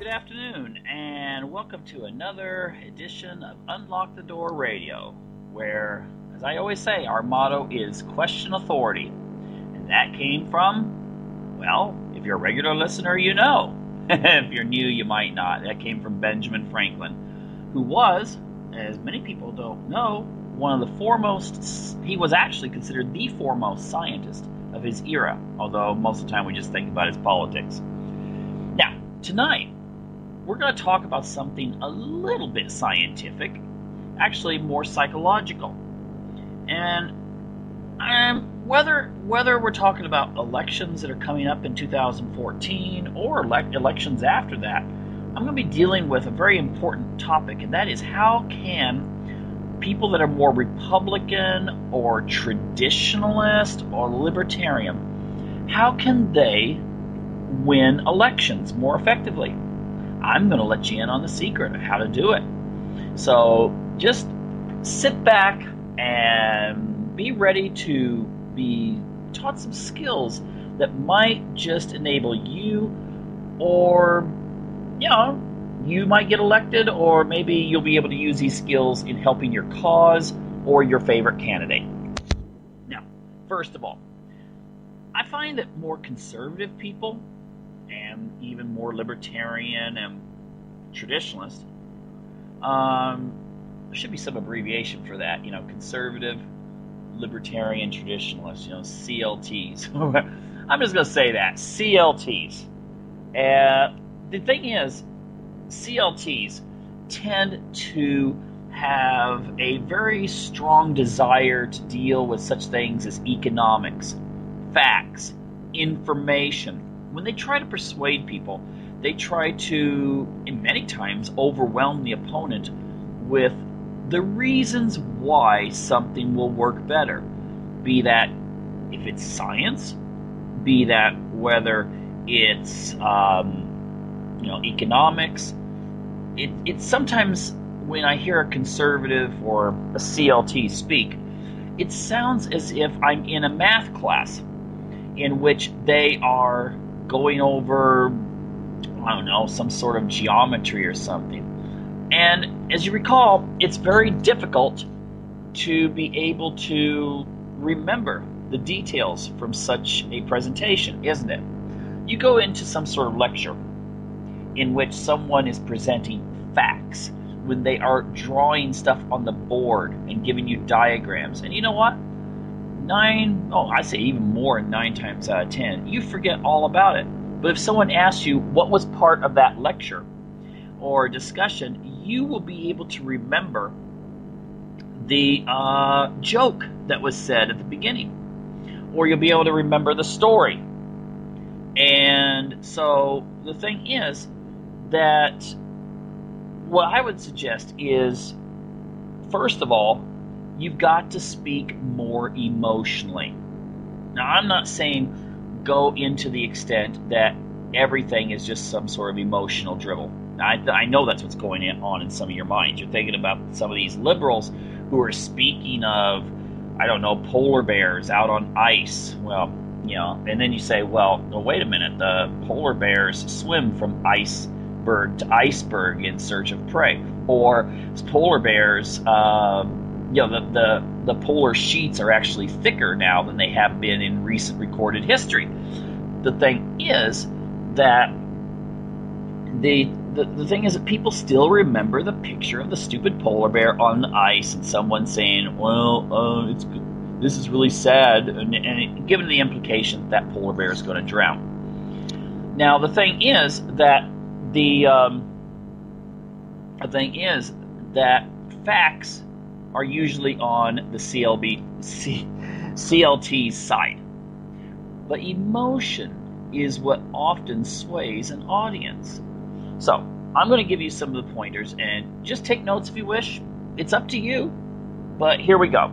Good afternoon, and welcome to another edition of Unlock the Door Radio, where, as I always say, our motto is question authority. And that came from, well, if you're a regular listener, you know. If you're new, you might not. That came from Benjamin Franklin, who was, as many people don't know, one of the foremost, he was actually considered the foremost scientist of his era, although most of the time we just think about his politics. Now, tonight, we're going to talk about something a little bit scientific, actually more psychological. And whether we're talking about elections that are coming up in 2014 or elections after that, I'm going to be dealing with a very important topic, and that is how can people that are more Republican or traditionalist or libertarian, how can they win elections more effectively? I'm going to let you in on the secret of how to do it. So just sit back and be ready to be taught some skills that might just enable you, or, you might get elected, or maybe you'll be able to use these skills in helping your cause or your favorite candidate. Now, first of all, I find that more conservative people, and even more libertarian and traditionalist, there should be some abbreviation for that, conservative, libertarian, traditionalist, CLTs. I'm just going to say that, CLTs. The thing is, CLTs tend to have a very strong desire to deal with such things as economics, facts, information. When they try to persuade people, they try to, in many times, overwhelm the opponent with the reasons why something will work better. Be that if it's science, be that whether it's economics. It's sometimes when I hear a conservative or a CLT speak, it sounds as if I'm in a math class in which they are going over, some sort of geometry or something. And as you recall, it's very difficult to be able to remember the details from such a presentation, isn't it? You go into some sort of lecture in which someone is presenting facts, when they are drawing stuff on the board and giving you diagrams. And you know what? I say even more, 9 times out of 10, you forget all about it. But if someone asks you what was part of that lecture or discussion, you will be able to remember the joke that was said at the beginning, or you'll be able to remember the story. And so the thing is that what I would suggest is, first of all, you've got to speak more emotionally. Now, I'm not saying go into the extent that everything is just some sort of emotional dribble. I know that's what's going on in some of your minds. You're thinking about some of these liberals who are speaking of, polar bears out on ice. Well, and then you say, well, wait a minute, the polar bears swim from iceberg to iceberg in search of prey. Or polar bears, the polar sheets are actually thicker now than they have been in recent recorded history. The thing is that the thing is that people still remember the picture of the stupid polar bear on the ice and someone saying, this is really sad, and given the implication that polar bear is going to drown. Now, the thing is that facts are usually on the CLT's side. But emotion is what often sways an audience. So, I'm going to give you some of the pointers, and just take notes if you wish. It's up to you, but here we go.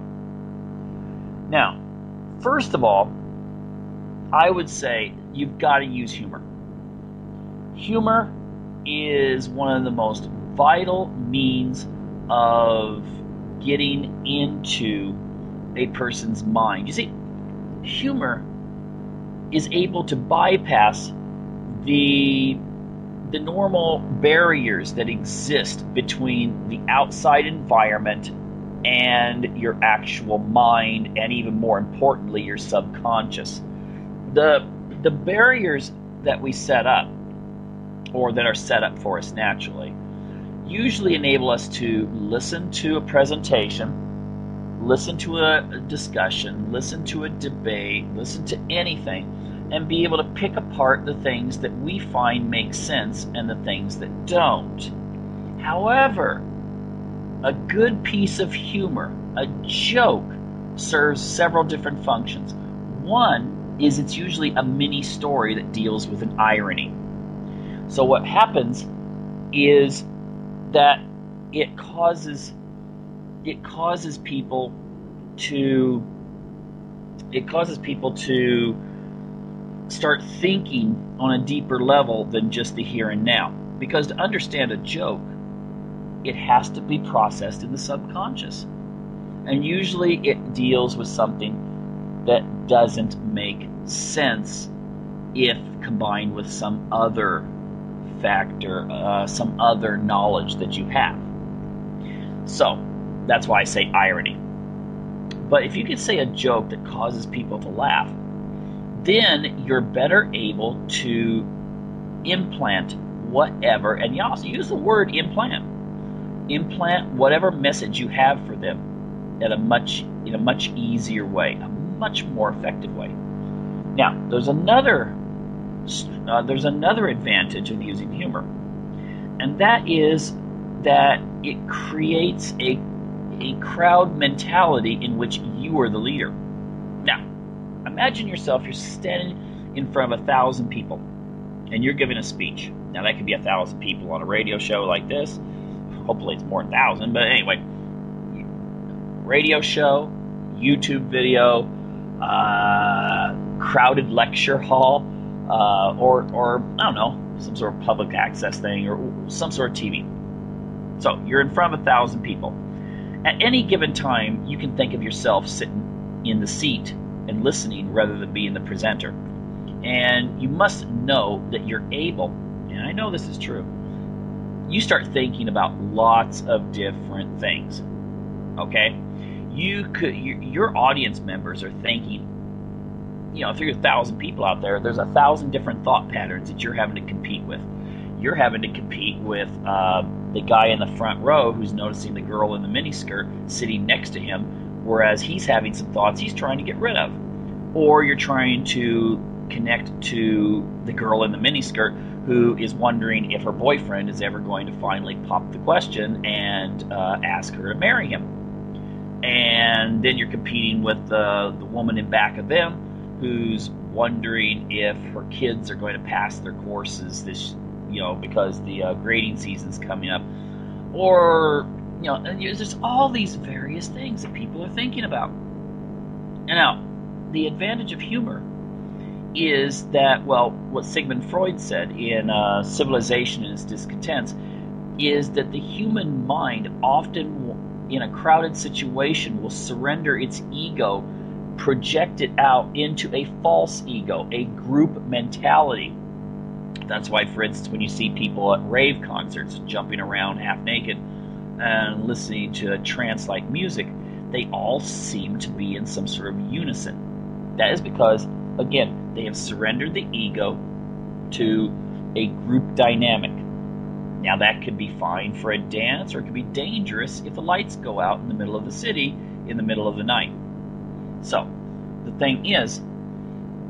Now, first of all, I would say you've got to use humor. Humor is one of the most vital means of getting into a person's mind. You see, humor is able to bypass the the normal barriers that exist between the outside environment and your actual mind, and even more importantly, your subconscious. The barriers that we set up, or that are set up for us naturally, usually enable us to listen to a presentation, listen to a discussion, listen to a debate, listen to anything, and be able to pick apart the things that we find make sense and the things that don't. However, a good piece of humor, a joke, serves several different functions. One is it's usually a mini story that deals with an irony. So what happens is that it causes people to start thinking on a deeper level than just the here and now. Because to understand a joke, it has to be processed in the subconscious. And usually it deals with something that doesn't make sense if combined with some other factor, some other knowledge that you have. So that's why I say irony. But if you can say a joke that causes people to laugh, then you're better able to implant whatever, and you also use the word implant whatever message you have for them in a much easier way, a much more effective way. Now, there's another advantage of using humor, and that is that it creates a crowd mentality in which you are the leader. Now, imagine yourself, you're standing in front of 1,000 people, and you're giving a speech. Now, that could be 1,000 people on a radio show like this. Hopefully it's more than 1,000, but anyway, radio show, YouTube video, crowded lecture hall, or I don't know, some sort of public access thing, or some sort of TV. So you're in front of 1,000 people. At any given time, you can think of yourself sitting in the seat and listening rather than being the presenter. And you must know that you're able, and I know this is true, you start thinking about lots of different things. Okay? Your audience members are thinking, if there's 1,000 people out there, there's 1,000 different thought patterns that you're having to compete with. You're having to compete with the guy in the front row who's noticing the girl in the miniskirt sitting next to him, whereas he's having some thoughts he's trying to get rid of. Or you're trying to connect to the girl in the miniskirt who is wondering if her boyfriend is ever going to finally pop the question and ask her to marry him. And then you're competing with the woman in back of them who's wondering if her kids are going to pass their courses this, because the grading season's coming up. Or, there's all these various things that people are thinking about. And now, the advantage of humor is that, what Sigmund Freud said in Civilization and Its Discontents is that the human mind often, in a crowded situation, will surrender its ego, project it out into a false ego, a group mentality. That's why, for instance, when you see people at rave concerts jumping around half naked and listening to trance-like music, they all seem to be in some sort of unison. That is because, again, they have surrendered the ego to a group dynamic. Now, that could be fine for a dance, or it could be dangerous if the lights go out in the middle of the city in the middle of the night. So, the thing is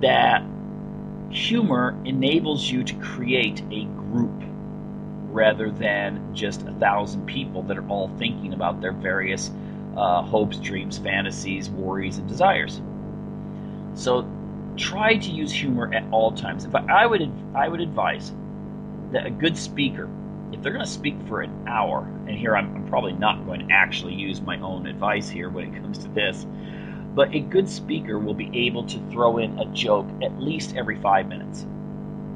that humor enables you to create a group rather than just 1,000 people that are all thinking about their various hopes, dreams, fantasies, worries, and desires. So try to use humor at all times. I would advise that a good speaker, if they're going to speak for an hour, and here I'm probably not going to actually use my own advice here when it comes to this, but a good speaker will be able to throw in a joke at least every 5 minutes.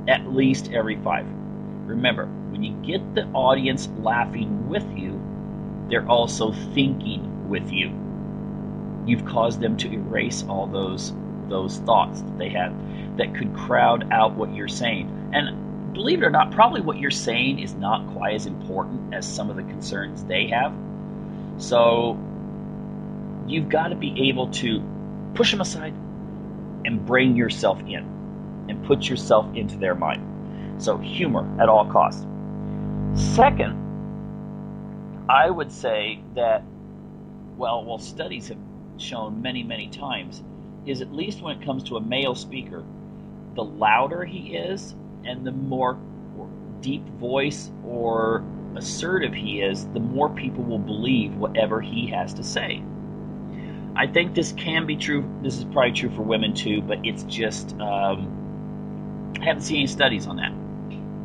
At least every 5. Remember, when you get the audience laughing with you, they're also thinking with you. You've caused them to erase all those thoughts that they had that could crowd out what you're saying. And believe it or not, probably what you're saying is not quite as important as some of the concerns they have. So you've got to be able to push them aside and bring yourself in and put yourself into their mind. So humor at all costs. Second, I would say that, well, studies have shown many, many times, is at least when it comes to a male speaker, the louder he is and the more deep voice or assertive he is, the more people will believe whatever he has to say. I think this can be true. This is probably true for women too, but it's just, I haven't seen any studies on that.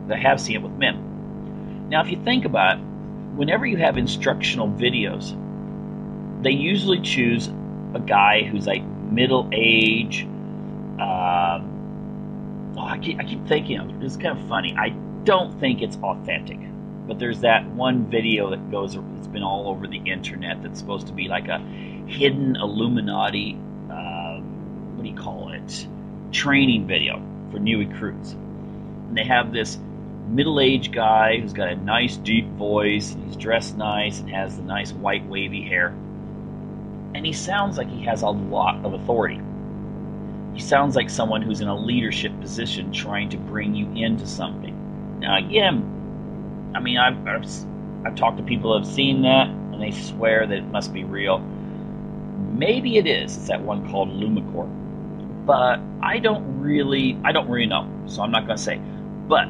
But I have seen it with men. Now, if you think about it, whenever you have instructional videos, they usually choose a guy who's like middle age. I keep thinking of it. It's kind of funny. I don't think it's authentic, but there's that one video that goes. It's been all over the internet. That's supposed to be like a hidden Illuminati. What do you call it? Training video for new recruits. And they have this middle-aged guy who's got a nice deep voice, and he's dressed nice and has the nice white wavy hair, and he sounds like he has a lot of authority. He sounds like someone who's in a leadership position trying to bring you into something. Now again, I mean, I've talked to people who have seen that and they swear that it must be real. Maybe it is. It's that one called Lumicore, but I don't really know, so I'm not going to say. But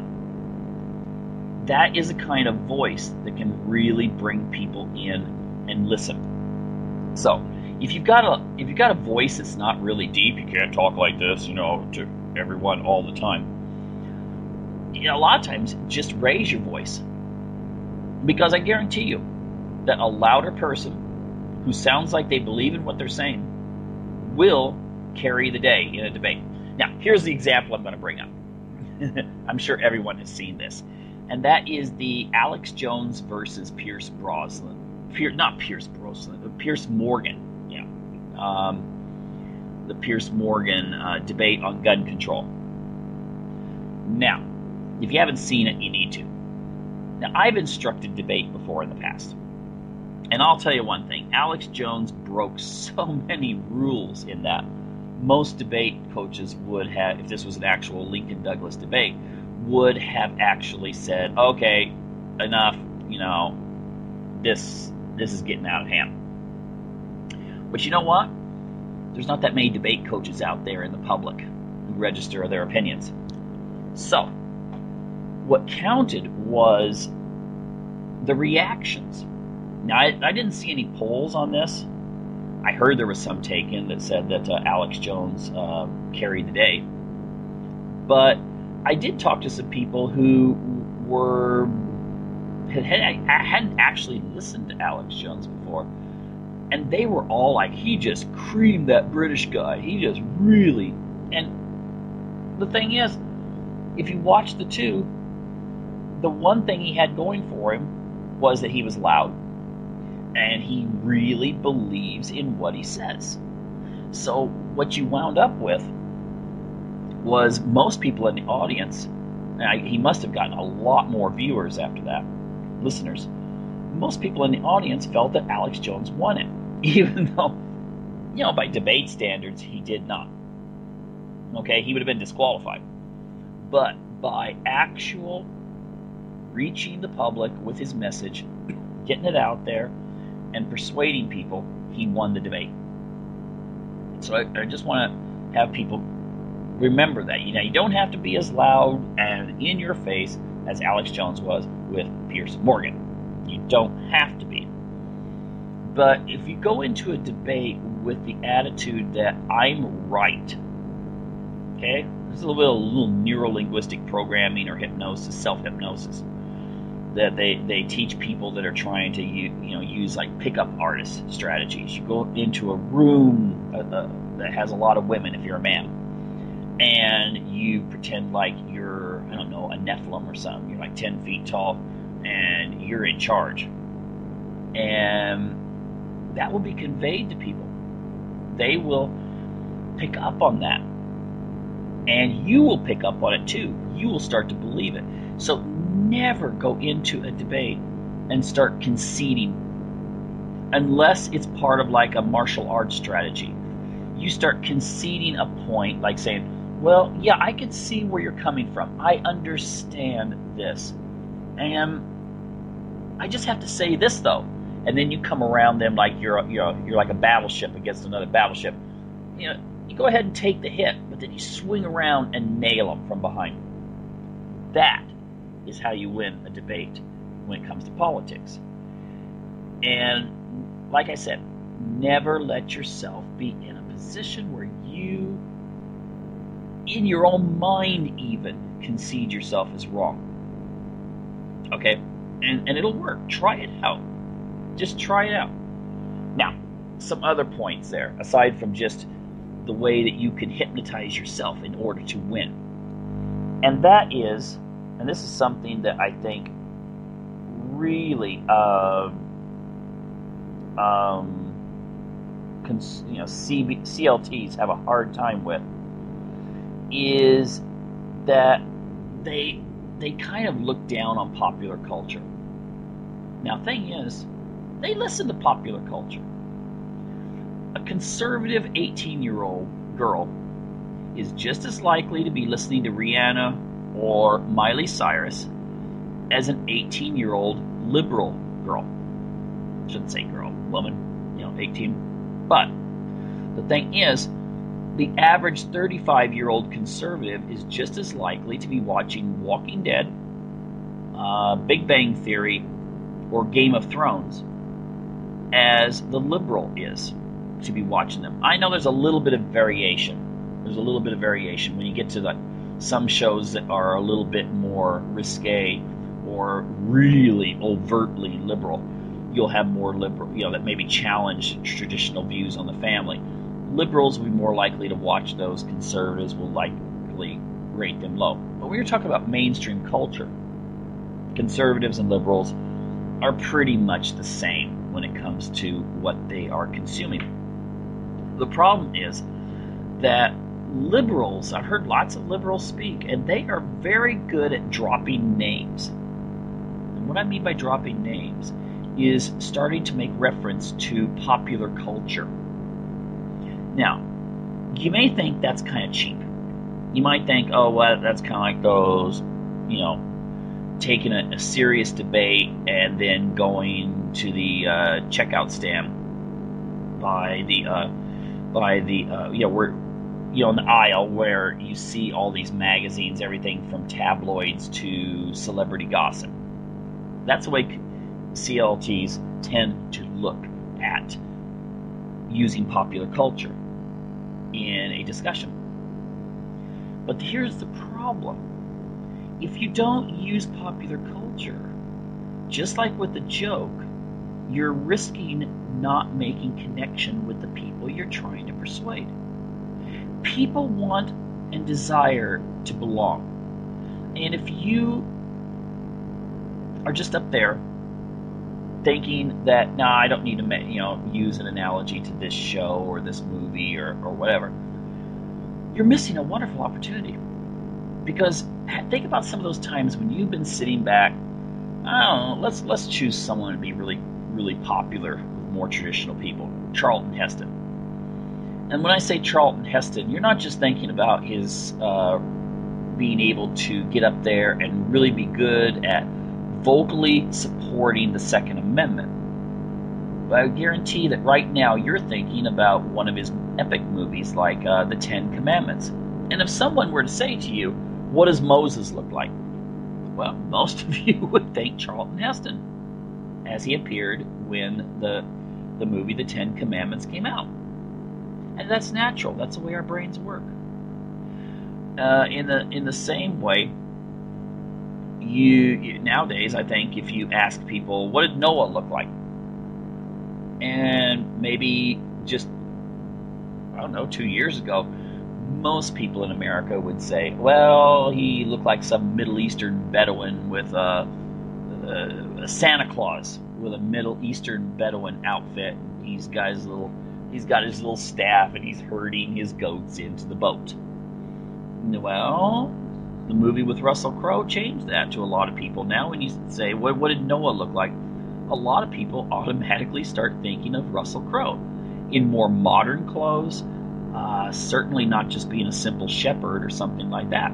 that is a kind of voice that can really bring people in and listen. So if you've got a voice that's not really deep, you can't talk like this, to everyone all the time. A lot of times, just raise your voice, because I guarantee you that a louder person who sounds like they believe in what they're saying will carry the day in a debate. Now, here's the example I'm going to bring up. I'm sure everyone has seen this. And that is the Alex Jones versus Pierce Morgan. Yeah. The Pierce Morgan debate on gun control. Now, if you haven't seen it, you need to. Now, I've instructed debate before in the past. And I'll tell you one thing. Alex Jones broke so many rules in that. Most debate coaches would have, if this was an actual Lincoln Douglas debate, would have actually said, okay, enough, this is getting out of hand. But you know what? There's not that many debate coaches out there in the public who register their opinions. So, what counted was the reactions. Now, I didn't see any polls on this. I heard there was some taken that said that Alex Jones carried the day. But I did talk to some people who hadn't actually listened to Alex Jones before, and they were all like, he just creamed that British guy. He just really... And the thing is, if you watch the two, the one thing he had going for him was that he was loud, and he really believes in what he says. So what you wound up with was most people in the audience, and he must have gotten a lot more viewers after that, listeners. Most people in the audience felt that Alex Jones won it, even though, by debate standards, he did not. Okay, he would have been disqualified. But by actual reaching the public with his message, getting it out there, and persuading people, he won the debate. So I just want to have people remember that. You don't have to be as loud and in your face as Alex Jones was with Pierce Morgan. You don't have to be. But if you go into a debate with the attitude that I'm right, okay, there's a little neuro-linguistic programming or hypnosis, self-hypnosis, that they teach people that are trying to use like pickup artist strategies. You go into a room that has a lot of women if you're a man, and you pretend like you're, I don't know, a Nephilim or something. You're like 10 feet tall and you're in charge, and that will be conveyed to people. They will pick up on that. And you will pick up on it too. You will start to believe it. So never go into a debate and start conceding unless it's part of like a martial arts strategy. You start conceding a point, like saying, well, yeah, I can see where you're coming from. I understand this. And I just have to say this, though. And then you come around them like you're like a battleship against another battleship. You go ahead and take the hit, but then you swing around and nail them from behind. That is how you win a debate when it comes to politics. And like I said, never let yourself be in a position where you, in your own mind even, concede yourself as wrong. Okay? And it'll work. Try it out. Just try it out. Now, some other points there, aside from just the way that you can hypnotize yourself in order to win. And that is, and this is something that I think really CLTs have a hard time with, is that they kind of look down on popular culture. Now, thing is, they listen to popular culture. A conservative 18-year-old girl is just as likely to be listening to Rihanna or Miley Cyrus as an 18-year-old liberal girl. Shouldn't say girl, woman, 18. But the thing is, the average 35-year-old conservative is just as likely to be watching Walking Dead, Big Bang Theory, or Game of Thrones as the liberal is to be watching them. I know there's a little bit of variation. There's a little bit of variation when you get to some shows that are a little bit more risque or really overtly liberal. You'll have more liberal, that maybe challenge traditional views on the family. Liberals will be more likely to watch those. Conservatives will likely rate them low. But when you're talking about mainstream culture, conservatives and liberals are pretty much the same when it comes to what they are consuming. The problem is that liberals, I've heard lots of liberals speak, and they are very good at dropping names. And what I mean by dropping names is starting to make reference to popular culture. Now, you may think that's kind of cheap. You might think, oh, well, that's kind of like those, taking a serious debate and then going to the checkout stand by the in the aisle where you see all these magazines, everything from tabloids to celebrity gossip. That's the way CLTs tend to look at using popular culture in a discussion. But here's the problem. If you don't use popular culture, just like with the joke, you're risking not making connection with the people you're trying to persuade. People want and desire to belong. And if you are just up there thinking that, I don't need to use an analogy to this show or this movie or whatever, you're missing a wonderful opportunity. Because think about some of those times when you've been sitting back. I don't know, let's choose someone to be really, really popular with more traditional people. Charlton Heston. And when I say Charlton Heston, you're not just thinking about his being able to get up there and really be good at vocally supporting the Second Amendment. But I guarantee that right now you're thinking about one of his epic movies like the Ten Commandments. And if someone were to say to you, what does Moses look like? Well, most of you would think Charlton Heston, as he appeared when the movie The Ten Commandments came out. And that's natural. That's the way our brains work. In the same way, you nowadays, I think, if you ask people, what did Noah look like? And maybe just, 2 years ago, most people in America would say, well, he looked like some Middle Eastern Bedouin with a Santa Claus with a Middle Eastern Bedouin outfit. He's got his little staff and he's herding his goats into the boat. Well, the movie with Russell Crowe changed that to a lot of people. Now, when you say, what did Noah look like? A lot of people automatically start thinking of Russell Crowe in more modern clothes, certainly not just being a simple shepherd or something like that.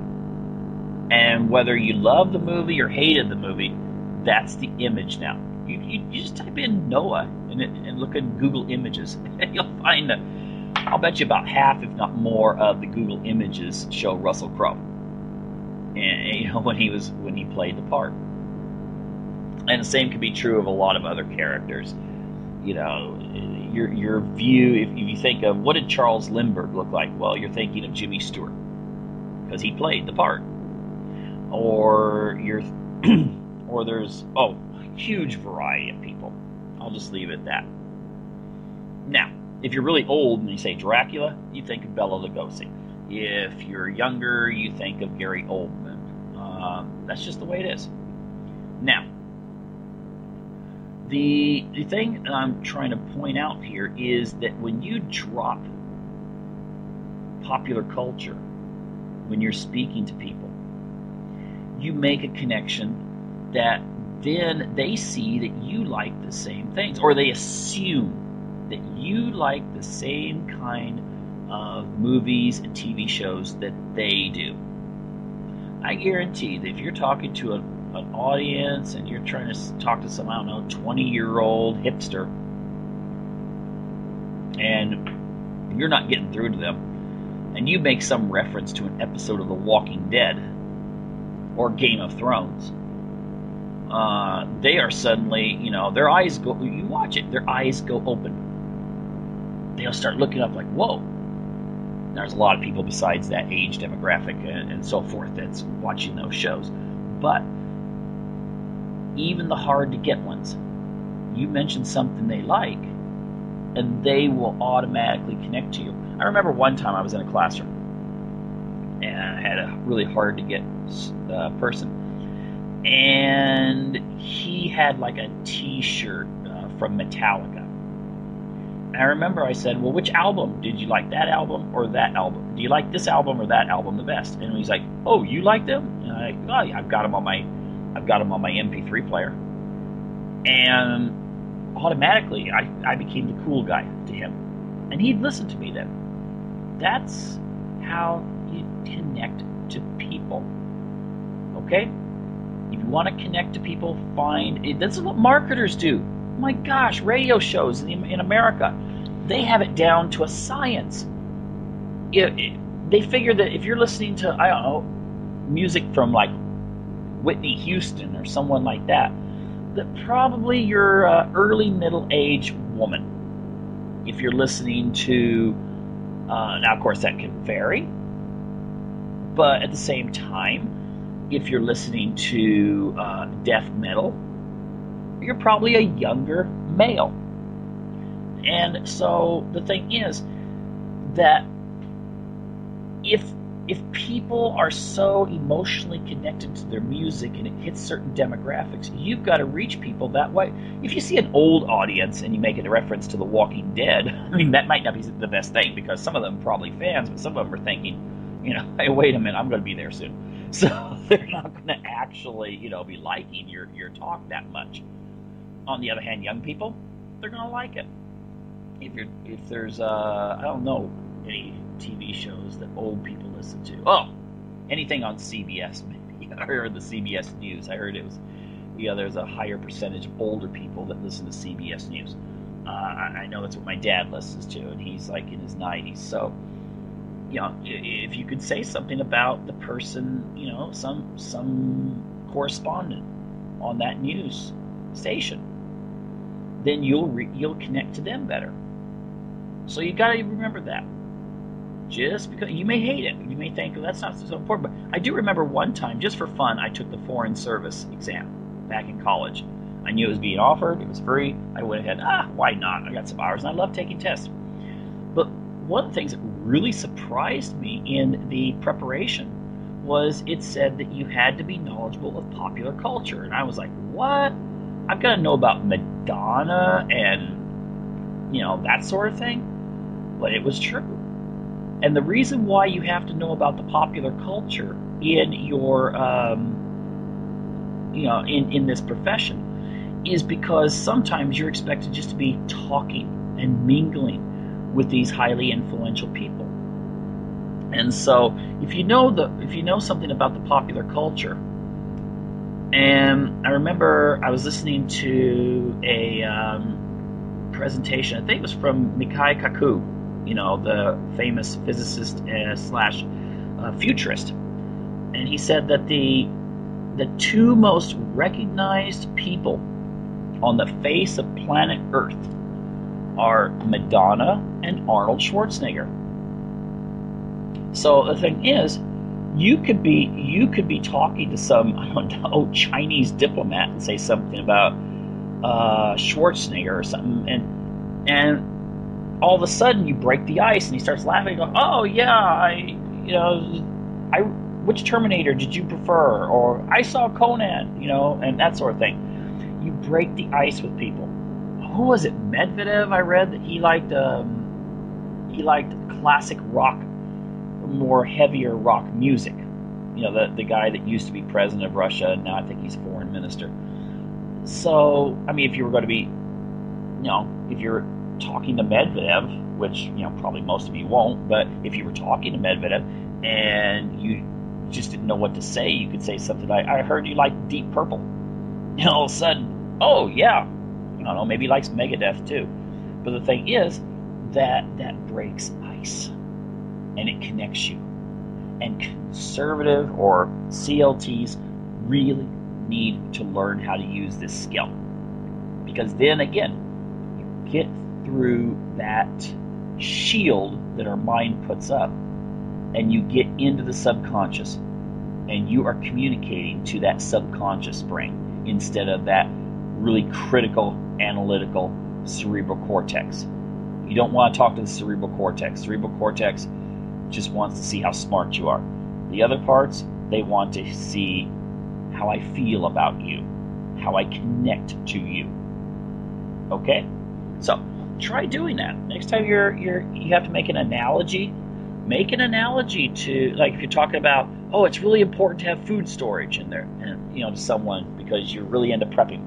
And whether you love the movie or hated the movie, that's the image now. You just type in Noah and look at Google Images, and you'll find that I'll bet you about half, if not more, of the Google Images show Russell Crowe, and when he played the part. And the same could be true of a lot of other characters. Your view, if you think of what did Charles Lindbergh look like, well, you're thinking of Jimmy Stewart because he played the part. Or there's a huge variety of people. I'll just leave it at that. Now, if you're really old and you say Dracula, you think of Bela Lugosi. If you're younger, you think of Gary Oldman. That's just the way it is. Now, the thing that I'm trying to point out here is that when you drop popular culture, when you're speaking to people, you make a connection that then they see that you like the same things, or they assume that you like the same kind of movies and TV shows that they do. I guarantee that if you're talking to an audience and you're trying to talk to some, 20-year-old hipster, and you're not getting through to them, and you make some reference to an episode of The Walking Dead or Game of Thrones, they are suddenly, their eyes go, you watch it, their eyes go open. They'll start looking up like, whoa. There's a lot of people besides that age demographic and so forth that's watching those shows. But even the hard-to-get ones, you mention something they like, and they will automatically connect to you. I remember one time I was in a classroom, and I had a really hard-to-get person, and he had like a T-shirt from Metallica. And I remember I said, well, which album? Did you like that album or that album? Do you like this album or that album the best? And he's like, oh, you like them? And I'm like, oh, I've got them on my MP3 player. And automatically, I became the cool guy to him. And he'd listen to me then. That's how you connect to people. Okay? If you want to connect to people, this is what marketers do. My gosh, radio shows in America, they have it down to a science. They figure that if you're listening to, music from like Whitney Houston or someone like that probably you're an early middle-aged woman. If you're listening to, now of course that can vary, but at the same time, if you're listening to death metal, you're probably a younger male. And so the thing is that if people are so emotionally connected to their music and it hits certain demographics, you've got to reach people that way. If you see an old audience and you make a reference to The Walking Dead, that might not be the best thing, because some of them are probably fans, but some of them are thinking, hey, wait a minute, I'm going to be there soon. So they're not going to actually, be liking your talk that much. On the other hand, young people, they're going to like it. If there's I don't know any TV shows that old people listen to. Oh, anything on CBS maybe, or the CBS News. I heard it was, there's a higher percentage of older people that listen to CBS News. I know that's what my dad listens to, and he's like in his 90s. So, if you could say something about the person, some correspondent on that news station, then you'll connect to them better. So you got to remember that. Just because you may hate it, you may think that's not so important. But I do remember one time, just for fun, I took the Foreign Service exam back in college. I knew it was being offered; it was free. I went ahead. Why not? I got some hours, and I love taking tests. But one of the things that really surprised me in the preparation was it said that you had to be knowledgeable of popular culture, and I was like, what? I've got to know about Madonna and that sort of thing. But it was true. And the reason why you have to know about the popular culture in your, in this profession is because sometimes you're expected just to be talking and mingling with these highly influential people. And so if you know something about the popular culture, and I remember I was listening to a presentation, I think it was from Mikhail Kaku, the famous physicist slash futurist, and he said that the two most recognized people on the face of planet Earth are Madonna and Arnold Schwarzenegger. So the thing is, you could be talking to some, I don't know, Chinese diplomat and say something about Schwarzenegger or something, and all of a sudden you break the ice and he starts laughing and go, oh yeah, which Terminator did you prefer? Or I saw Conan, and that sort of thing. You break the ice with people. Who was it? Medvedev, I read that he liked classic rock, more heavier rock music. The guy that used to be president of Russia, and now I think he's foreign minister. So, I mean, if you were going to be, if you're talking to Medvedev, which, probably most of you won't, but if you were talking to Medvedev and you just didn't know what to say, you could say something like, I heard you like Deep Purple. And all of a sudden, oh yeah, I don't know, maybe he likes Megadeth too. But the thing is that breaks ice and it connects you. And conservative or CLTs really need to learn how to use this skill. Because then again, you get through that shield that our mind puts up, and you get into the subconscious, and you are communicating to that subconscious brain instead of that really critical, analytical cerebral cortex. You don't want to talk to the cerebral cortex. Cerebral cortex just wants to see how smart you are. The other parts, they want to see how I feel about you, how I connect to you. Okay? So try doing that. Next time you have to make an analogy. Make an analogy to, like, if you're talking about, oh, it's really important to have food storage in there, and to someone because you're really into prepping,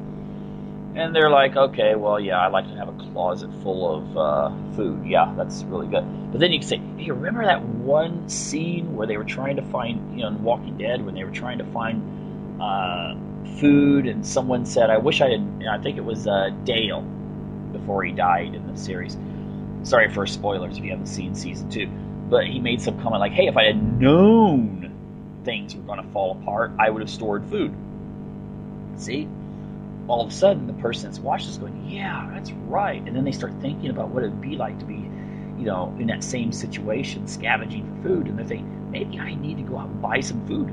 and they're like, okay, well, yeah, I like to have a closet full of food. Yeah, that's really good. But then you can say, hey, remember that one scene where they were trying to find, in Walking Dead, when they were trying to find food, and someone said, I wish I had, I think it was Dale, before he died in the series. Sorry for spoilers if you haven't seen season 2. But he made some comment like, hey, if I had known things were going to fall apart, I would have stored food. See? All of a sudden, the person that's watched this going, yeah, that's right. And then they start thinking about what it would be like to be, in that same situation, scavenging for food. And they think, maybe I need to go out and buy some food.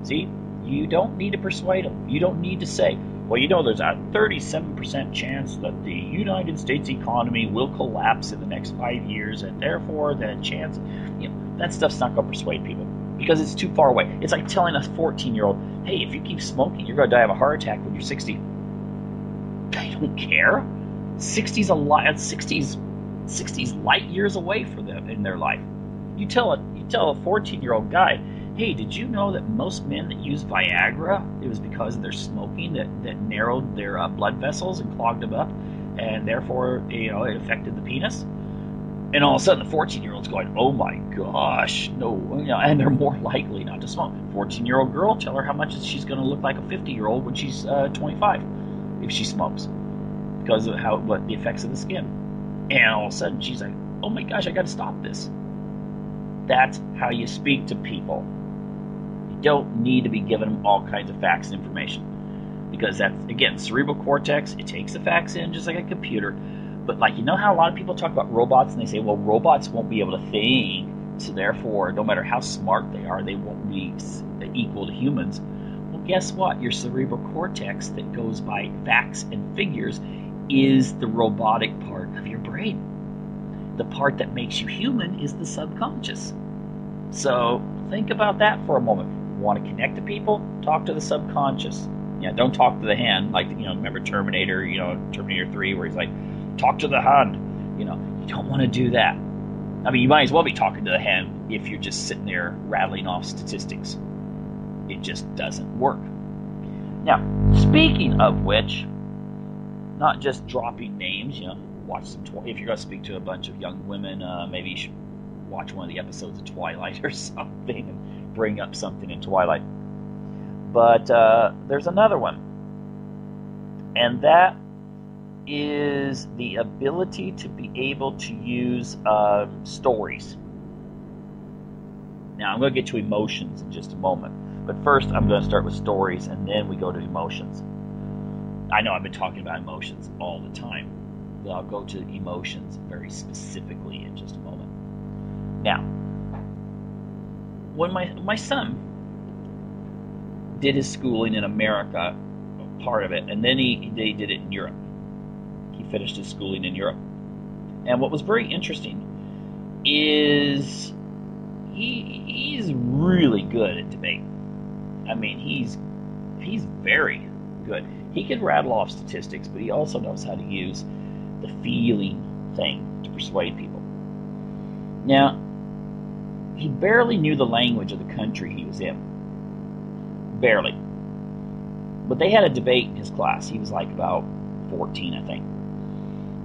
See? You don't need to persuade them. You don't need to say, well, there's a 37% chance that the United States economy will collapse in the next 5 years, and therefore the chance, that stuff's not going to persuade people because it's too far away. It's like telling a 14-year-old, hey, if you keep smoking, you're going to die of a heart attack when you're 60. They don't care. 60's 60's light years away for them in their life. You tell a 14-year-old guy, hey, did you know that most men that use Viagra, it was because of their smoking that narrowed their blood vessels and clogged them up, and therefore, it affected the penis? And all of a sudden, the 14-year-old's going, oh my gosh, no, and they're more likely not to smoke. 14-year-old girl, tell her how much she's going to look like a 50-year-old when she's 25 if she smokes, because of what the effects of the skin. And all of a sudden, she's like, oh my gosh, I got to stop this. That's how you speak to people. Don't need to be giving them all kinds of facts and information, because that's, again, cerebral cortex, it takes the facts in just like a computer. But how a lot of people talk about robots and they say, well, robots won't be able to think, so therefore no matter how smart they are, they won't be equal to humans. Well, guess what? Your cerebral cortex that goes by facts and figures is the robotic part of your brain. The part that makes you human is the subconscious. So think about that for a moment. Want to connect to people? Talk to the subconscious. Don't talk to the hand. Remember Terminator 3, where he's like, talk to the hand. You don't want to do that. I mean, you might as well be talking to the hand if you're just sitting there rattling off statistics. It just doesn't work. Now, speaking of which, not just dropping names, watch some. If you're going to speak to a bunch of young women, maybe you should watch one of the episodes of Twilight or something and bring up something in Twilight. But there's another one, and that is the ability to be able to use stories. Now, I'm going to get to emotions in just a moment. But first, I'm going to start with stories, and then we go to emotions. I know I've been talking about emotions all the time, but I'll go to emotions very specifically in just a moment. Now, when my son did his schooling in America, part of it, and then he did it in Europe. He finished his schooling in Europe. And what was very interesting is he's really good at debate. I mean, he's very good. He can rattle off statistics, but he also knows how to use the feeling thing to persuade people. Now, he barely knew the language of the country he was in. Barely. But they had a debate in his class. He was like about 14, I think.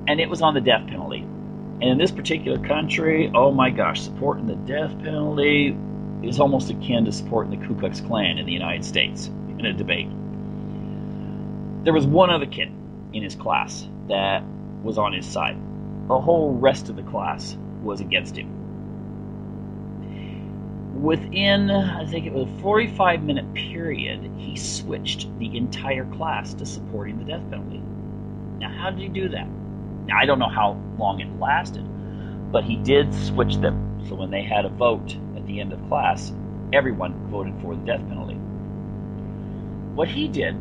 And it was on the death penalty. And in this particular country, oh my gosh, supporting the death penalty is almost akin to supporting the Ku Klux Klan in the United States in a debate. There was one other kid in his class that was on his side. The whole rest of the class was against him. Within, I think it was a 45-minute period, he switched the entire class to supporting the death penalty. Now, how did he do that? Now, I don't know how long it lasted, but he did switch them. So when they had a vote at the end of class, everyone voted for the death penalty. What he did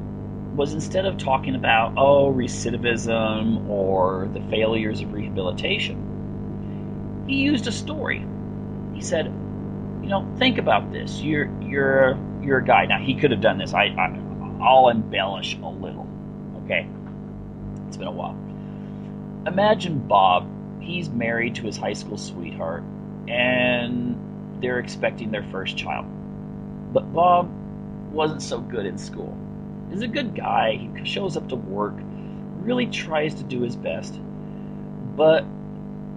was, instead of talking about, recidivism or the failures of rehabilitation, he used a story. He said, think about this. You're a guy. Now, he could have done this. I'll embellish a little. Okay? It's been a while. Imagine Bob. He's married to his high school sweetheart, and they're expecting their first child. But Bob wasn't so good in school. He's a good guy. He shows up to work, really tries to do his best, but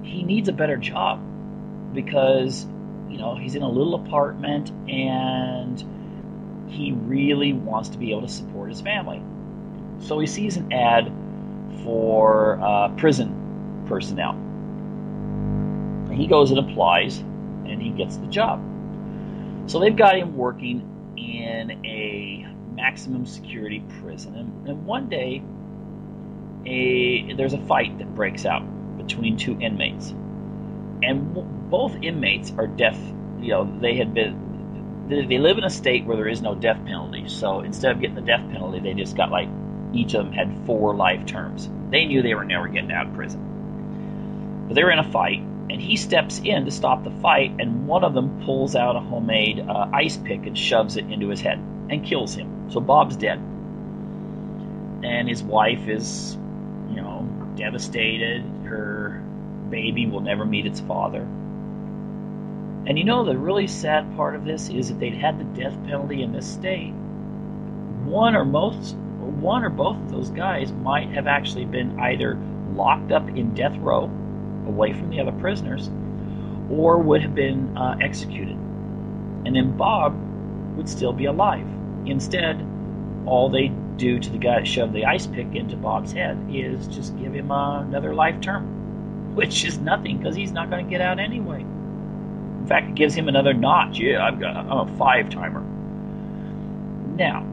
he needs a better job because, he's in a little apartment and he really wants to be able to support his family. So he sees an ad for prison personnel. He goes and applies, and he gets the job. So they've got him working in a maximum security prison. And one day, there's a fight that breaks out between two inmates. And both inmates are deaf. They live in a state where there is no death penalty. So instead of getting the death penalty, they just got each of them had 4 life terms. They knew they were never getting out of prison. But they were in a fight, and he steps in to stop the fight, and one of them pulls out a homemade ice pick and shoves it into his head and kills him. So Bob's dead. And his wife is, devastated. Her baby will never meet its father. And the really sad part of this is that they'd had the death penalty in this state. One or both of those guys might have actually been either locked up in death row away from the other prisoners, or would have been executed. And then Bob would still be alive. Instead, all they do to the guy that shoved the ice pick into Bob's head is just give him another life term, which is nothing because he's not going to get out anyway. In fact, it gives him another notch. Yeah, I'm a 5-timer. Now,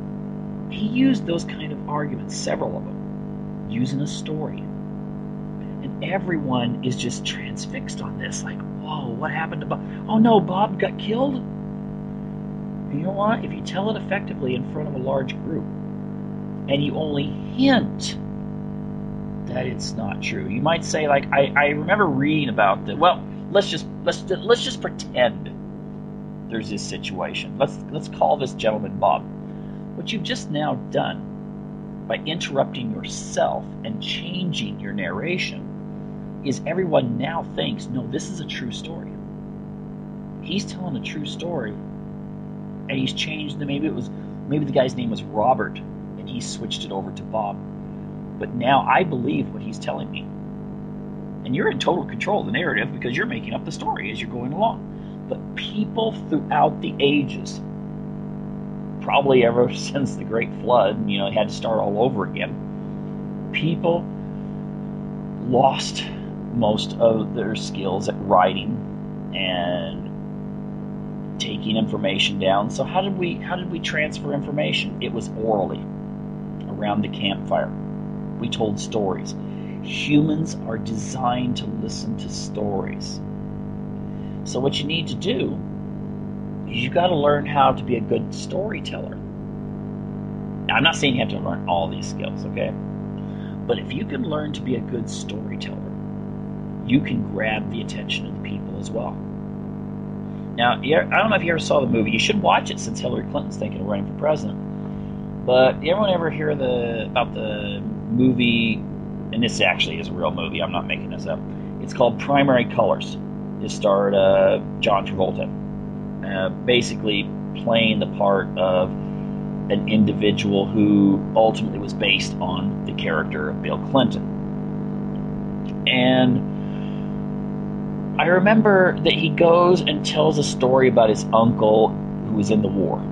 he used those kind of arguments, several of them, using a story. And everyone is just transfixed on this. Whoa, what happened to Bob? Oh no, Bob got killed? And you know what? If you tell it effectively in front of a large group, and you only hint that it's not true, you might say, I remember reading about that. Well, let's just pretend there's this situation. Let's call this gentleman Bob. What you've just now done by interrupting yourself and changing your narration is everyone now thinks, no, this is a true story. He's telling a true story, and he's changed the, maybe the guy's name was Robert, and he switched it over to Bob. But now I believe what he's telling me. And you're in total control of the narrative because you're making up the story as you're going along. But people throughout the ages, probably ever since the Great Flood, had to start all over again, people lost most of their skills at writing and taking information down. So how did we transfer information? It was orally, around the campfire. We told stories. Humans are designed to listen to stories. So what you need to do is you got to learn how to be a good storyteller. Now, I'm not saying you have to learn all these skills, okay? But if you can learn to be a good storyteller, you can grab the attention of the people as well. Now, I don't know if you ever saw the movie. You should watch it since Hillary Clinton's thinking of running for president. But everyone ever hear about the movie, and this actually is a real movie, I'm not making this up. It's called Primary Colors. It starred John Travolta, basically playing the part of an individual who ultimately was based on the character of Bill Clinton. And I remember that he goes and tells a story about his uncle who was in the war.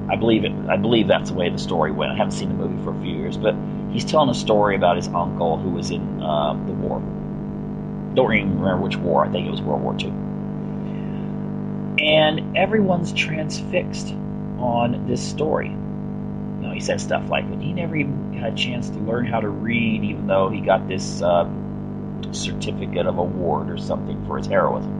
I believe that's the way the story went. I haven't seen the movie for a few years, but he's telling a story about his uncle who was in the war. Don't even remember which war. I think it was World War II. And everyone's transfixed on this story. He says stuff like, well, he never even got a chance to learn how to read, even though he got this certificate of award or something for his heroism.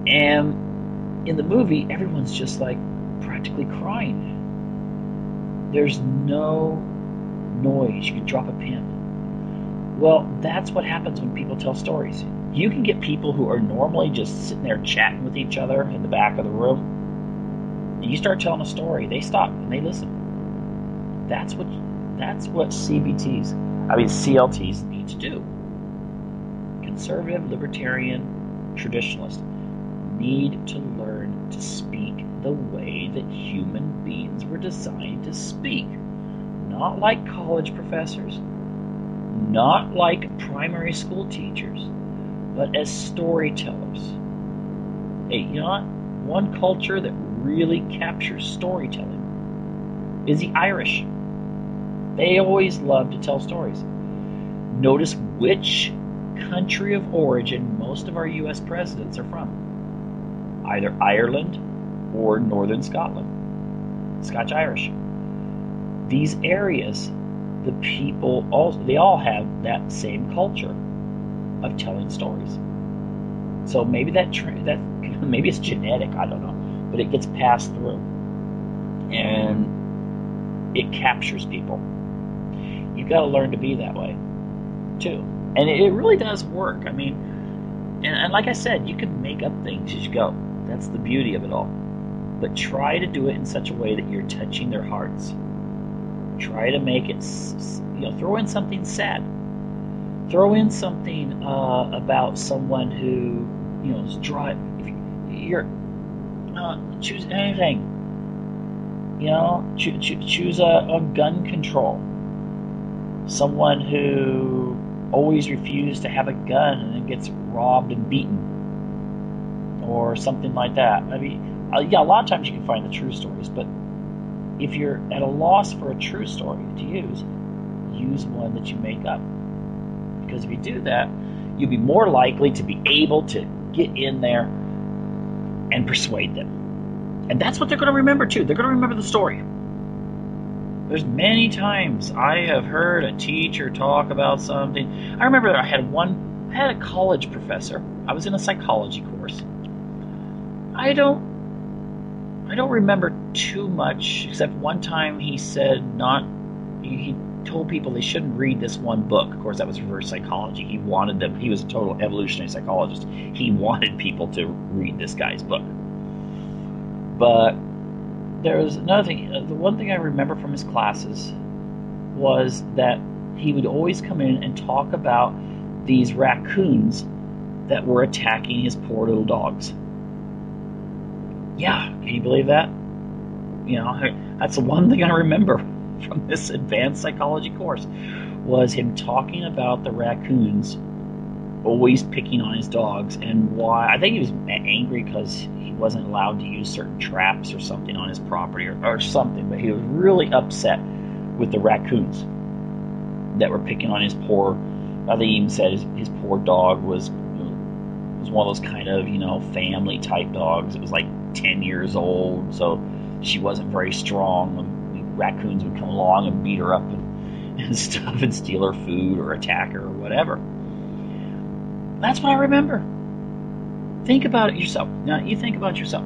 And in the movie, everyone's just like practically crying. There's no noise. You can drop a pin. Well, that's what happens when people tell stories. You can get people who are normally just sitting there chatting with each other in the back of the room. And you start telling a story, they stop and they listen. That's what CLTs need to do. Conservative, libertarian, traditionalists need to learn to speak the way that human beings were designed to speak. Not like college professors, not like primary school teachers, but as storytellers. Hey, you know what? One culture that really captures storytelling is the Irish. They always love to tell stories. Notice which country of origin most of our U.S. presidents are from. Either Ireland or Northern Scotland. Scotch-Irish. These areas, the people, they all have that same culture of telling stories. So maybe maybe it's genetic, I don't know, but it gets passed through, and it captures people. You've got to learn to be that way too, and it really does work. I mean, and like I said, you can make up things as you go. That's the beauty of it all. But try to do it in such a way that you're touching their hearts. Try to make it, throw in something sad. Throw in something about someone who, is dry. If you're choose anything. Choose a gun control. Someone who always refused to have a gun and then gets robbed and beaten, or something like that. I mean, a lot of times you can find the true stories, but if you're at a loss for a true story to use one that you make up. Because if you do that, you'll be more likely to be able to get in there and persuade them. And that's what they're going to remember too. They're going to remember the story. There's many times I have heard a teacher talk about something. I remember I had a college professor. I was in a psychology course. I don't remember too much, except one time he said he told people they shouldn't read this one book. Of course, that was reverse psychology. He was a total evolutionary psychologist. He wanted people to read this guy's book. But there was another thing. The one thing I remember from his classes was that he would always come in and talk about these raccoons that were attacking his poor little dogs. Yeah, can you believe that? That's the one thing I remember from this advanced psychology course, was him talking about the raccoons always picking on his dogs, and why. I think he was angry because he wasn't allowed to use certain traps or something on his property or something, but he was really upset with the raccoons that were picking on his poor. I think he even said his poor dog was one of those kind of family type dogs. It was like 10 years old, so she wasn't very strong. And raccoons would come along and beat her up and stuff, and steal her food or attack her or whatever. That's what I remember. Think about it yourself. Now, you think about yourself.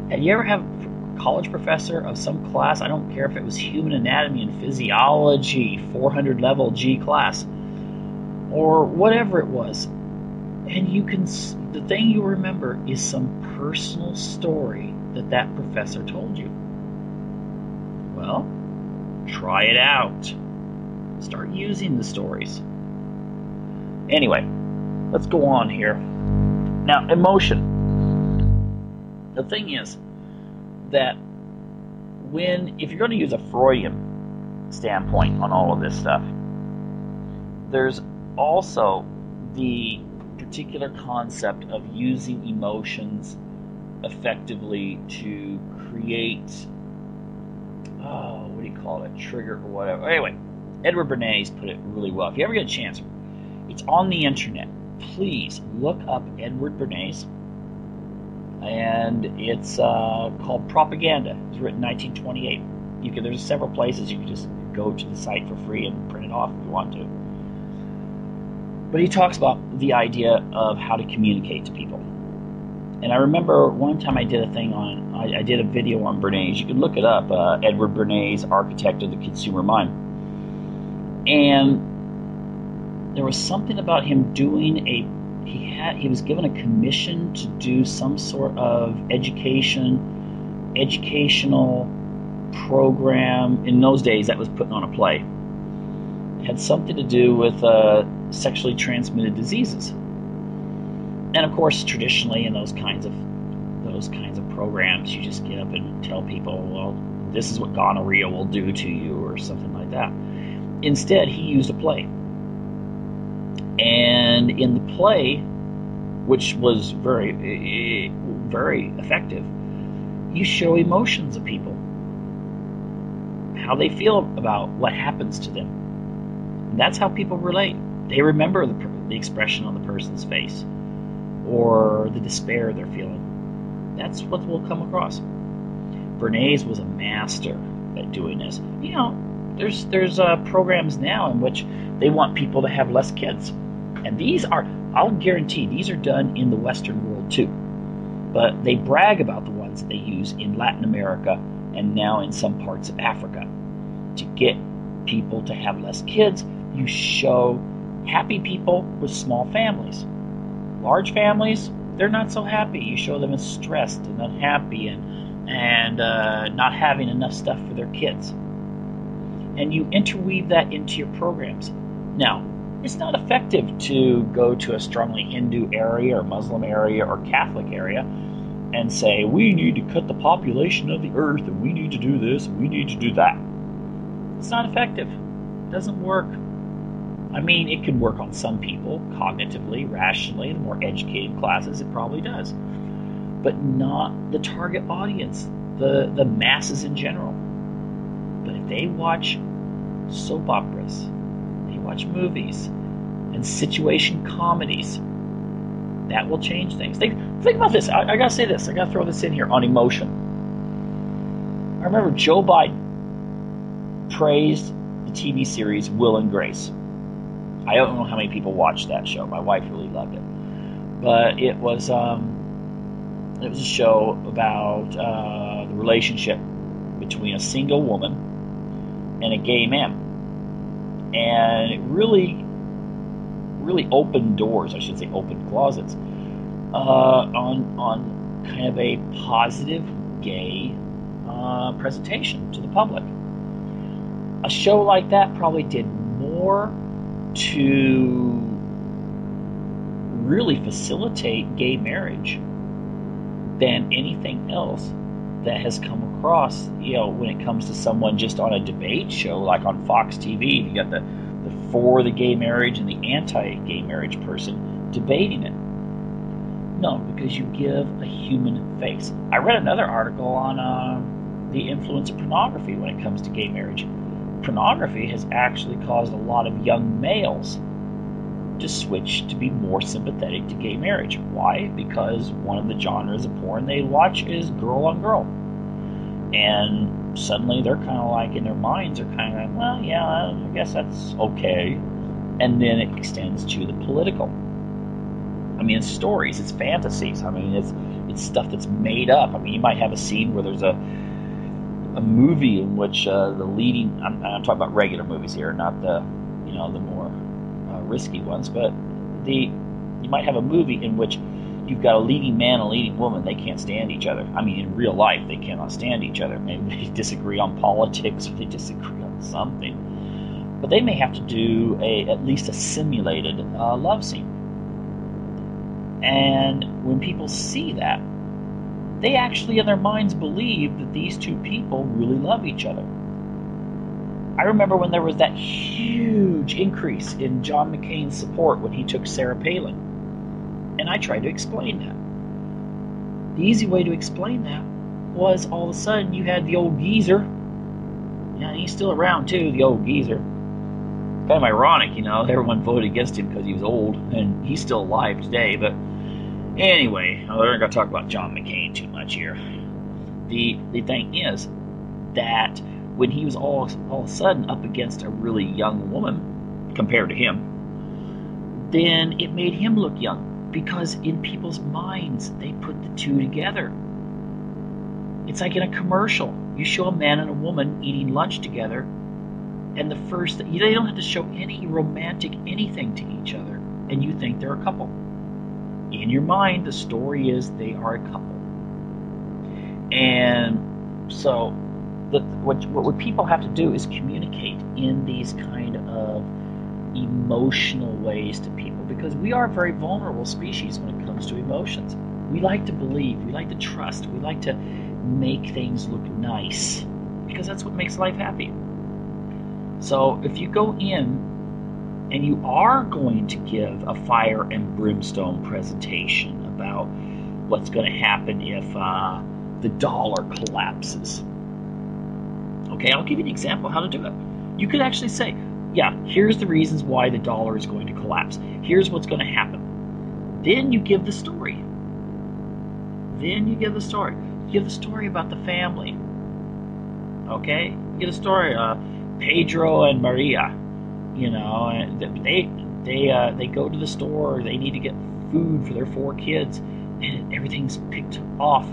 Had you ever have a college professor of some class, I don't care if it was human anatomy and physiology, 400 level G class, or whatever it was, and the thing you remember is some personal story that professor told you? Well, try it out. Start using the stories. Anyway, let's go on here. Now, emotion. The thing is that if you're going to use a Freudian standpoint on all of this stuff, there's also the particular concept of using emotions effectively to create, what do you call it, trigger or whatever. Anyway, Edward Bernays put it really well. If you ever get a chance, it's on the internet. Please look up Edward Bernays, and it's called Propaganda. It was written in 1928. There's several places you can just go to the site for free and print it off if you want to. But he talks about the idea of how to communicate to people. And I remember one time I did a video on Bernays. You can look it up, Edward Bernays, Architect of the Consumer Mind. And there was something about him doing he was given a commission to do some sort of educational program. In those days, that was putting on a play. It had something to do with sexually transmitted diseases. And of course, traditionally in those kinds of programs, you just get up and tell people, well, this is what gonorrhea will do to you, or something like that. Instead, he used a play. And in the play, which was very, very effective, you show emotions of people, how they feel about what happens to them. And that's how people relate. They remember the expression on the person's face, or the despair they're feeling. That's what we'll come across. Bernays was a master at doing this. There's programs now in which they want people to have less kids. And I'll guarantee, these are done in the Western world too. But they brag about the ones that they use in Latin America and now in some parts of Africa. To get people to have less kids, you show happy people with small families. Large families, they're not so happy. You show them as stressed and unhappy and not having enough stuff for their kids. And you interweave that into your programs. Now, it's not effective to go to a strongly Hindu area or Muslim area or Catholic area and say, we need to cut the population of the earth, and we need to do this, and we need to do that. It's not effective. It doesn't work. I mean, it can work on some people, cognitively, rationally, the more educated classes, it probably does. But not the target audience, the masses in general. But if they watch soap operas, they watch movies, and situation comedies, that will change things. Think about this. I gotta say this. I gotta throw this in here on emotion. I remember Joe Biden praised the TV series Will and Grace. I don't know how many people watched that show. My wife really loved it, but it was a show about the relationship between a single woman and a gay man, and it really opened doors. I should say, opened closets on kind of a positive gay presentation to the public. A show like that probably did more to really facilitate gay marriage than anything else that has come across, when it comes to someone just on a debate show like on Fox TV. You got the for the gay marriage and the anti-gay marriage person debating it. No, because you give a human face. I read another article on the influence of pornography when it comes to gay marriage. Pornography has actually caused a lot of young males to switch to be more sympathetic to gay marriage. Why? Because one of the genres of porn they watch is girl on girl. And suddenly they're kind of like, in their minds, are kind of like, well, yeah, I guess that's okay. And then it extends to the political. I mean, it's stories, it's fantasies. I mean, it's stuff that's made up. I mean, you might have a scene where there's a movie in which the leading, I'm talking about regular movies here, not the more risky ones, but you might have a movie in which you've got a leading man and a leading woman. They can't stand each other. I mean, in real life, they cannot stand each other. Maybe they disagree on politics, or they disagree on something. But they may have to do at least a simulated love scene. And when people see that, they actually in their minds believe that these two people really love each other. I remember when there was that huge increase in John McCain's support when he took Sarah Palin. And I tried to explain that. The easy way to explain that was all of a sudden you had the old geezer. Yeah, he's still around too, the old geezer. Kind of ironic, everyone voted against him because he was old, and he's still alive today. But anyway, we're not going to talk about John McCain too much here. The thing is that when he was all of a sudden up against a really young woman compared to him, then it made him look young, because in people's minds they put the two together. It's like in a commercial. You show a man and a woman eating lunch together, and they don't have to show any romantic anything to each other, and you think they're a couple. In your mind, the story is they are a couple. And so what people have to do is communicate in these kind of emotional ways to people, because we are a very vulnerable species when it comes to emotions. We like to believe, we like to trust, we like to make things look nice, because that's what makes life happy. So if you go in and you are going to give a fire and brimstone presentation about what's going to happen if the dollar collapses. Okay, I'll give you an example of how to do it. You could actually say, yeah, here's the reasons why the dollar is going to collapse. Here's what's going to happen. Then you give the story. You give the story about the family. Okay? You give the story, Pedro and Maria. And they go to the store. They need to get food for their 4 kids, and everything's picked off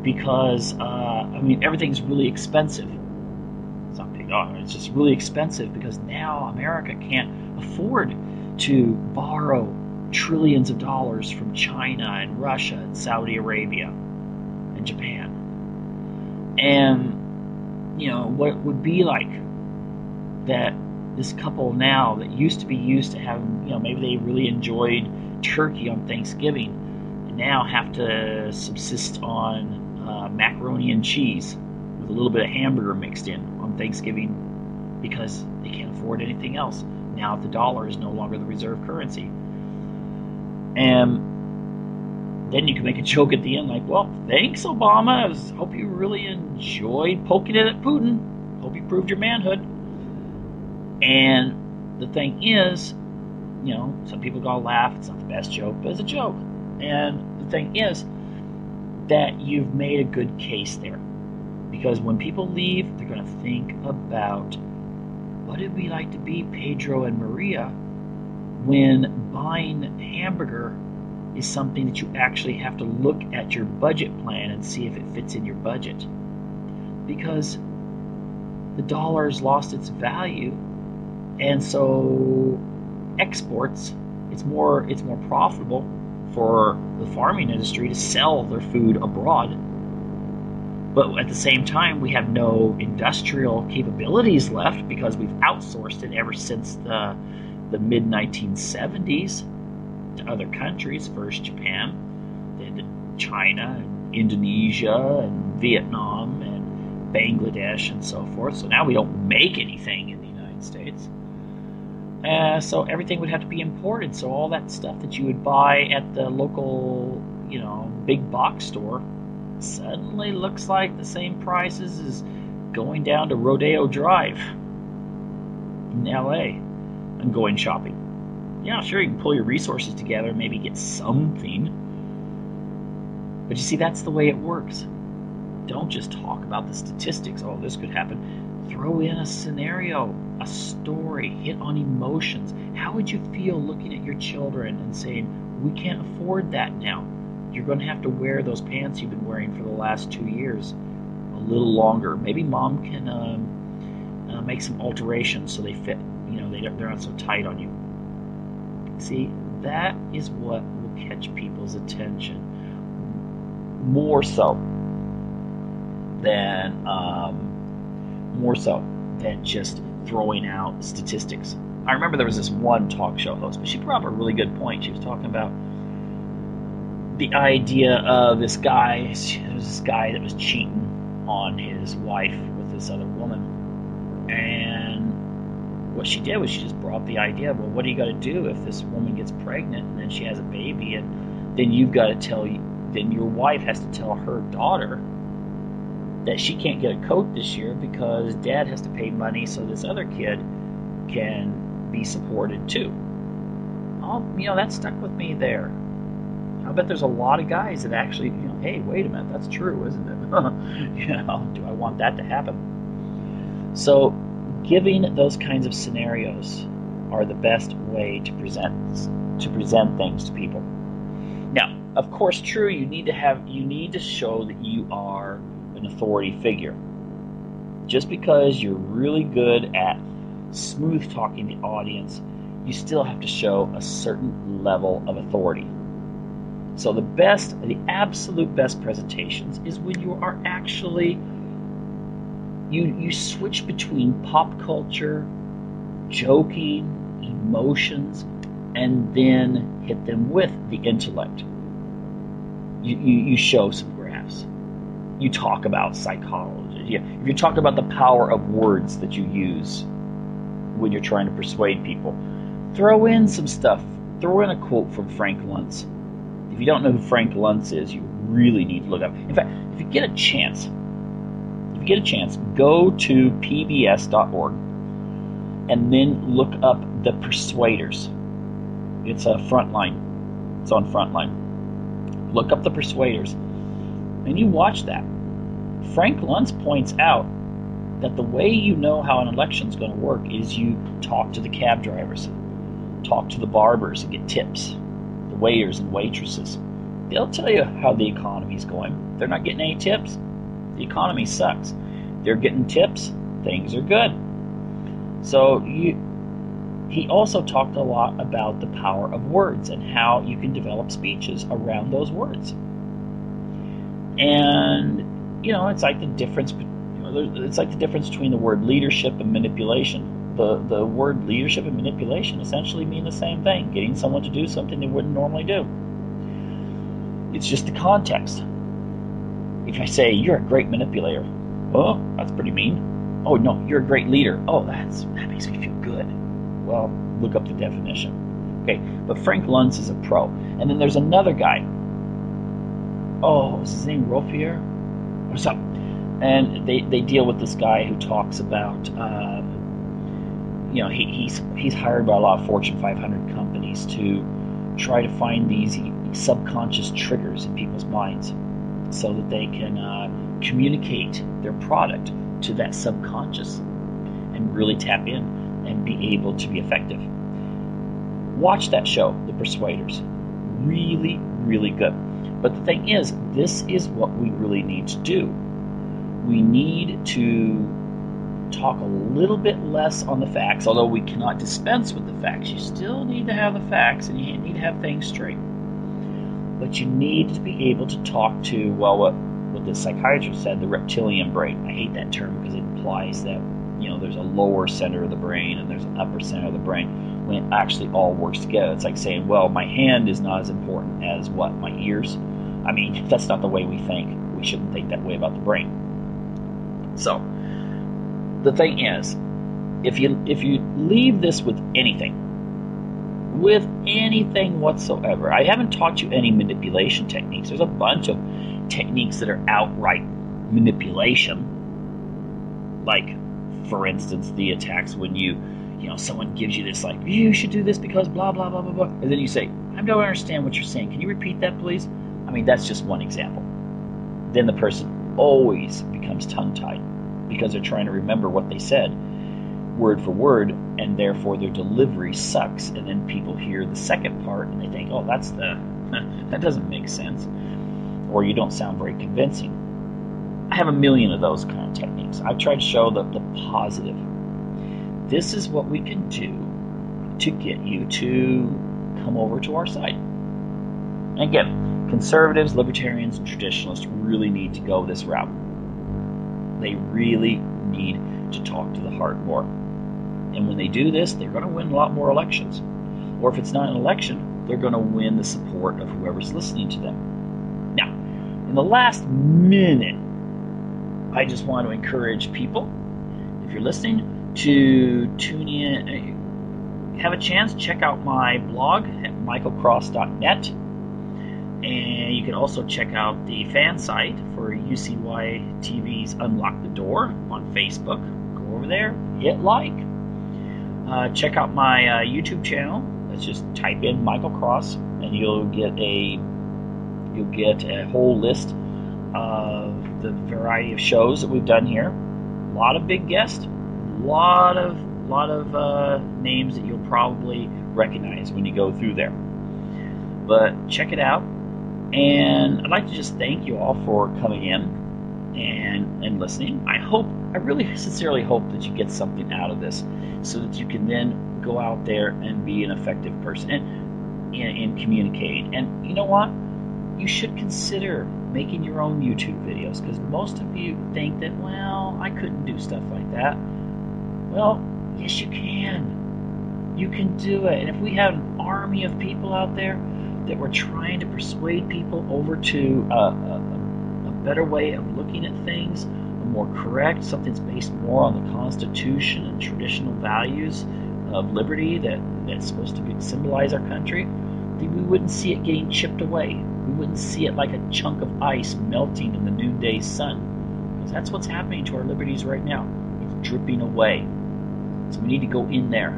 because everything's really expensive. It's not picked off. It's just really expensive because now America can't afford to borrow trillions of dollars from China and Russia and Saudi Arabia and Japan. And what would be like that this couple now that used to be used to having, maybe they really enjoyed turkey on Thanksgiving, and now have to subsist on macaroni and cheese with a little bit of hamburger mixed in on Thanksgiving because they can't afford anything else now that the dollar is no longer the reserve currency. And then you can make a joke at the end like, well, thanks, Obama. I hope you really enjoyed poking it at Putin. Hope you proved your manhood. And the thing is, some people gonna laugh. It's not the best joke, but it's a joke. And the thing is that you've made a good case there. Because when people leave, they're going to think about, what it'd be like to be Pedro and Maria when buying hamburger is something that you actually have to look at your budget plan and see if it fits in your budget. Because the dollar's lost its value, and so exports, it's more profitable for the farming industry to sell their food abroad. But at the same time, we have no industrial capabilities left because we've outsourced it ever since the mid-1970s. to other countries, first Japan, then to China, and Indonesia, and Vietnam, and Bangladesh, and so forth. So now we don't make anything in the United States. So everything would have to be imported. So all that stuff that you would buy at the local, big box store suddenly looks like the same prices as going down to Rodeo Drive in LA and going shopping. Yeah, sure, you can pull your resources together and maybe get something. But you see, that's the way it works. Don't just talk about the statistics. Oh, this could happen. Throw in a scenario, a story, hit on emotions. How would you feel looking at your children and saying, we can't afford that now? You're going to have to wear those pants you've been wearing for the last 2 years a little longer. Maybe mom can make some alterations so they fit. They're not so tight on you. See, that is what will catch people's attention more so than just throwing out statistics. I remember there was this one talk show host, but she brought up a really good point. She was talking about the idea of this guy. There was this guy that was cheating on his wife with this other woman, and what she did was she just brought up the idea, well, what do you got to do if this woman gets pregnant and then she has a baby, and then then your wife has to tell her daughter that she can't get a coat this year because dad has to pay money so this other kid can be supported too. That stuck with me there. I bet there's a lot of guys that actually, hey, wait a minute, that's true, isn't it? Do I want that to happen? So giving those kinds of scenarios are the best way to present things to people. Now, of course, true, you need to show that you are an authority figure. Just because you're really good at smooth talking the audience, you still have to show a certain level of authority. So the absolute best presentations is when you are actually you switch between pop culture, joking, emotions, and then hit them with the intellect. You show some graphs. You talk about psychology. If you talk about the power of words that you use when you're trying to persuade people, throw in some stuff. Throw in a quote from Frank Luntz. If you don't know who Frank Luntz is, you really need to look up. In fact, if you get a chance, go to pbs.org and then look up The Persuaders. It's a Frontline. It's on Frontline. Look up The Persuaders, and you watch that. Frank Luntz points out that the way you know how an election's going to work is you talk to the cab drivers, talk to the barbers and get tips, the waiters and waitresses. They'll tell you how the economy's going. They're not getting any tips. The economy sucks. They're getting tips. Things are good. So he also talked a lot about the power of words and how you can develop speeches around those words. And it's like the difference. It's like the difference between the word leadership and manipulation. The word leadership and manipulation essentially mean the same thing: getting someone to do something they wouldn't normally do. It's just the context. If I say you're a great manipulator, oh, that's pretty mean. Oh no, you're a great leader. Oh, that makes me feel good. Well, look up the definition. Okay, but Frank Luntz is a pro. And then there's another guy. Oh, is his name Rofier? What's up? And they deal with this guy who talks about, he's hired by a lot of Fortune 500 companies to try to find these subconscious triggers in people's minds so that they can communicate their product to that subconscious and really tap in and be able to be effective. Watch that show, The Persuaders. Really, really good. But the thing is, this is what we really need to do. We need to talk a little bit less on the facts, although we cannot dispense with the facts. You still need to have the facts, and you need to have things straight. But you need to be able to talk to, well, what the psychiatrist said, the reptilian brain. I hate that term because it implies that there's a lower center of the brain and there's an upper center of the brain. when it actually all works together. It's like saying, well, my hand is not as important as what, my ears? I mean, that's not the way we think. We shouldn't think that way about the brain. So, the thing is, if you leave this with anything whatsoever, I haven't taught you any manipulation techniques. There's a bunch of techniques that are outright manipulation. Like, for instance, the attacks when someone gives you this, like, you should do this because blah, blah, blah, blah, blah. And then you say, I don't understand what you're saying. Can you repeat that, please? I mean, that's just one example. Then the person always becomes tongue-tied because they're trying to remember what they said word for word, and therefore their delivery sucks. And then people hear the second part and they think, oh, that doesn't make sense. Or you don't sound very convincing. I have a million of those kind of techniques. I've tried to show the positive. This is what we can do to get you to come over to our side. And again, conservatives, libertarians, and traditionalists really need to go this route. They really need to talk to the heart more. And when they do this, they're going to win a lot more elections. Or if it's not an election, they're going to win the support of whoever's listening to them. Now, in the last minute, I just want to encourage people, if you're listening, to tune in. Have a chance, check out my blog at michaelcross.net. And you can also check out the fan site for UCY TV's Unlock the Door on Facebook. Go over there, hit like. Check out my YouTube channel. Let's just type in Michael Cross, and you'll get a whole list of the variety of shows that we've done here. A lot of big guests, a lot of names that you'll probably recognize when you go through there. But check it out. And I'd like to just thank you all for coming in and listening. I really sincerely hope that you get something out of this so that you can then go out there and be an effective person and communicate. And you know what? You should consider making your own YouTube videos, because most of you think that, well, I couldn't do stuff like that. Well, yes, you can. You can do it. And if we had an army of people out there that were trying to persuade people over to a better way of looking at things, a more correct, something's based more on the Constitution and traditional values of liberty that's supposed to symbolize our country, we wouldn't see it getting chipped away. We wouldn't see it like a chunk of ice melting in the noonday sun, because that's what's happening to our liberties right now. It's dripping away. So we need to go in there.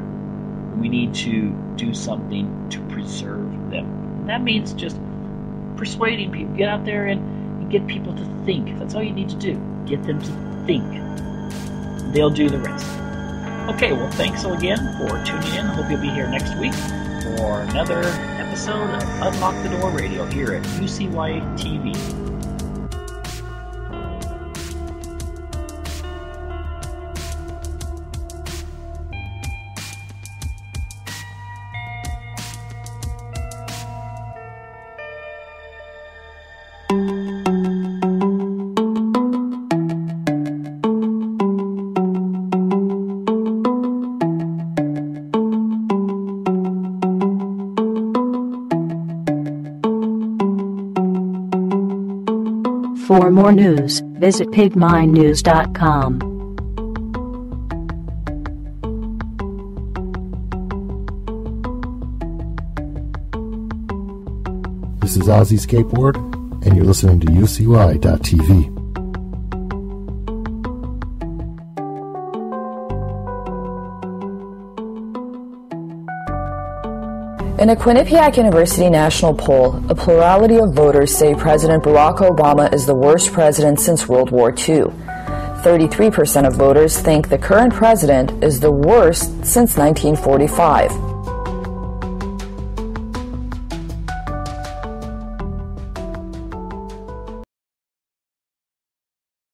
We need to do something to preserve them. And that means just persuading people. Get out there and get people to think. That's all you need to do. Get them to think. They'll do the rest. Okay, well, thanks again for tuning in. Hope you'll be here next week for another episode of Unlock the Door Radio here at UCY TV. For more news, visit pigminenews.com. This is Ozzy Skateboard, and you're listening to UCY.tv. In a Quinnipiac University national poll, a plurality of voters say President Barack Obama is the worst president since World War II. 33% of voters think the current president is the worst since 1945.